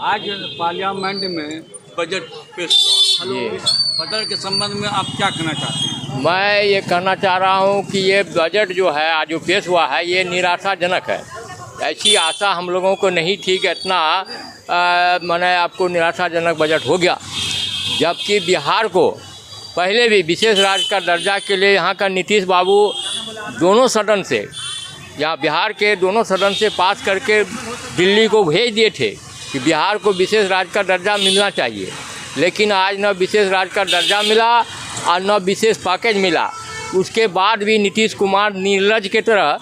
आज पार्लियामेंट में बजट पेश हुआ। जी। बजट के संबंध में आप क्या कहना चाहते हैं? मैं ये कहना चाह रहा हूँ कि ये बजट जो है आज जो पेश हुआ है ये निराशाजनक है। ऐसी आशा हम लोगों को नहीं थी कि इतना मैंने आपको निराशाजनक बजट हो गया, जबकि बिहार को पहले भी विशेष राज्य का दर्जा के लिए यहाँ का नीतीश बाबू दोनों सदन से, यहाँ बिहार के दोनों सदन से पास करके दिल्ली को भेज दिए थे कि बिहार को विशेष राज्य का दर्जा मिलना चाहिए। लेकिन आज न विशेष राज्य का दर्जा मिला और न विशेष पैकेज मिला। उसके बाद भी नीतीश कुमार निर्लज की तरह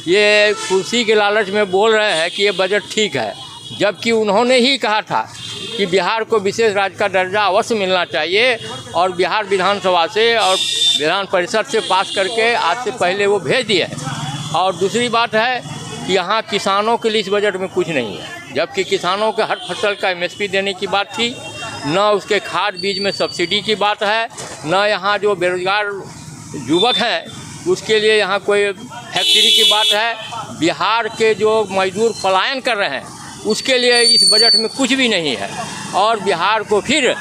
ये कुर्सी के लालच में बोल रहे हैं कि ये बजट ठीक है, जबकि उन्होंने ही कहा था कि बिहार को विशेष राज्य का दर्जा अवश्य मिलना चाहिए और बिहार विधानसभा से और विधान परिषद से पास करके आज से पहले वो भेज दिए हैं। और दूसरी बात है कि यहाँ किसानों के लिए इस बजट में कुछ नहीं है, जबकि किसानों के हर फसल का एमएसपी देने की बात थी, न उसके खाद बीज में सब्सिडी की बात है, न यहाँ जो बेरोजगार युवक हैं उसके लिए यहाँ कोई फैक्ट्री की बात है। बिहार के जो मजदूर पलायन कर रहे हैं उसके लिए इस बजट में कुछ भी नहीं है और बिहार को फिर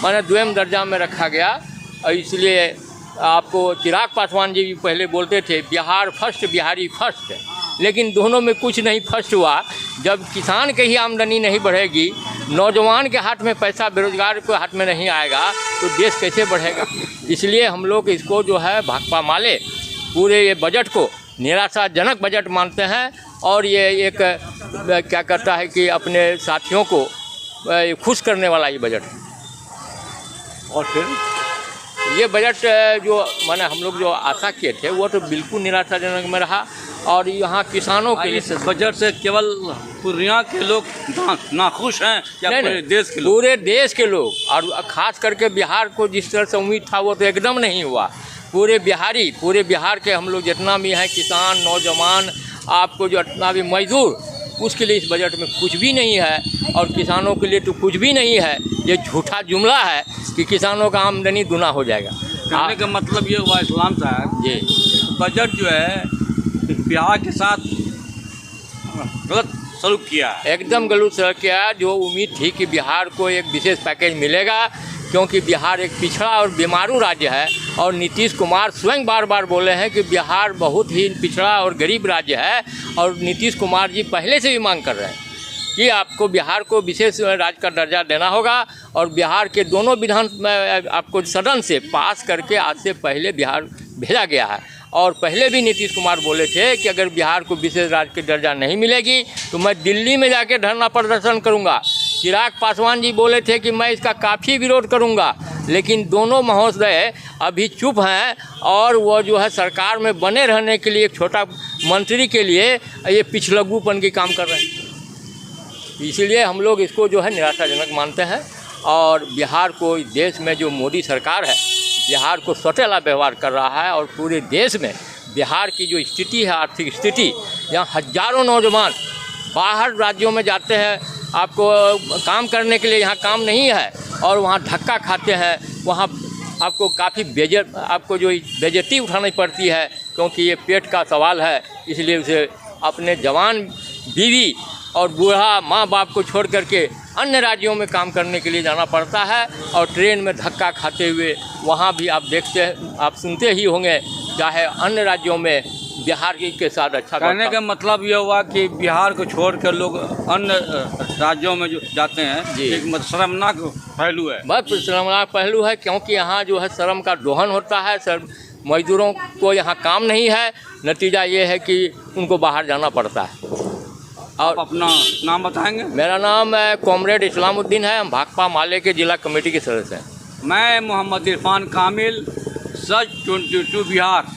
माने द्विम दर्जा में रखा गया। और इसलिए आपको चिराग पासवान जी भी पहले बोलते थे बिहार फर्स्ट बिहारी फर्स्ट, लेकिन दोनों में कुछ नहीं फर्स्ट हुआ। जब किसान के ही आमदनी नहीं बढ़ेगी, नौजवान के हाथ में पैसा बेरोजगार के हाथ में नहीं आएगा तो देश कैसे बढ़ेगा। इसलिए हम लोग इसको जो है भाकपा माले पूरे ये बजट को निराशाजनक बजट मानते हैं और ये एक क्या करता है कि अपने साथियों को खुश करने वाला ये बजट है। और फिर ये बजट जो माने हम लोग जो आशा किए थे वो तो बिल्कुल निराशाजनक में रहा। और यहाँ किसानों के लिए इस बजट से केवल पूर्णिया के लोग नाखुश हैं या पूरे देश के लोग? पूरे देश के लोग, और ख़ास करके बिहार को जिस तरह से उम्मीद था वो तो एकदम नहीं हुआ। पूरे बिहार के हम लोग जितना भी हैं किसान, नौजवान, आपको जो जितना भी मजदूर, उसके लिए इस बजट में कुछ भी नहीं है और किसानों के लिए तो कुछ भी नहीं है। ये झूठा जुमला है कि किसानों का आमदनी दुना हो जाएगा। कहने का मतलब ये हुआ इस्लाम साहब जी बजट जो है बिहार के साथ गलत सलूक किया है। एकदम गलत सलूक किया। जो उम्मीद थी कि बिहार को एक विशेष पैकेज मिलेगा, क्योंकि बिहार एक पिछड़ा और बीमारू राज्य है और नीतीश कुमार स्वयं बार बार बोले हैं कि बिहार बहुत ही पिछड़ा और गरीब राज्य है। और नीतीश कुमार जी पहले से भी मांग कर रहे हैं कि आपको बिहार को विशेष राज्य का दर्जा देना होगा और बिहार के दोनों विधान आपको सदन से पास करके आज से पहले बिहार भेजा गया है। और पहले भी नीतीश कुमार बोले थे कि अगर बिहार को विशेष राज्य की दर्जा नहीं मिलेगी तो मैं दिल्ली में जाके धरना प्रदर्शन करूंगा। चिराग पासवान जी बोले थे कि मैं इसका काफ़ी विरोध करूंगा, लेकिन दोनों महोदय अभी चुप हैं और वो जो है सरकार में बने रहने के लिए एक छोटा मंत्री के लिए ये पिछलग्गूपन की काम कर रहे हैं। इसीलिए हम लोग इसको जो है निराशाजनक मानते हैं और बिहार को इस देश में जो मोदी सरकार है बिहार को सौतेला व्यवहार कर रहा है। और पूरे देश में बिहार की जो स्थिति है, आर्थिक स्थिति, यहाँ हजारों नौजवान बाहर राज्यों में जाते हैं आपको काम करने के लिए, यहाँ काम नहीं है और वहाँ धक्का खाते हैं, वहाँ आपको काफ़ी आपको जो बेइज्जती उठानी पड़ती है, क्योंकि ये पेट का सवाल है। इसलिए उसे अपने जवान बीवी और बूढ़ा माँ बाप को छोड़ करके अन्य राज्यों में काम करने के लिए जाना पड़ता है और ट्रेन में धक्का खाते हुए वहाँ भी आप सुनते ही होंगे, चाहे अन्य राज्यों में बिहार के साथ अच्छा। कहने का मतलब ये हुआ कि बिहार को छोड़कर लोग अन्य राज्यों में जो जाते हैं जी एक शर्मनाक पहलू है। बहुत शर्मनाक पहलू है, क्योंकि यहाँ जो है श्रम का दोहन होता है। मजदूरों को यहाँ काम नहीं है, नतीजा ये है कि उनको बाहर जाना पड़ता है। और अपना नाम बताएंगे? मेरा नाम कॉमरेड इस्लामुद्दीन है, हम भाकपा माले के जिला कमेटी के सदस्य हैं। मैं मोहम्मद इरफान कामिल, सच 22 बिहार।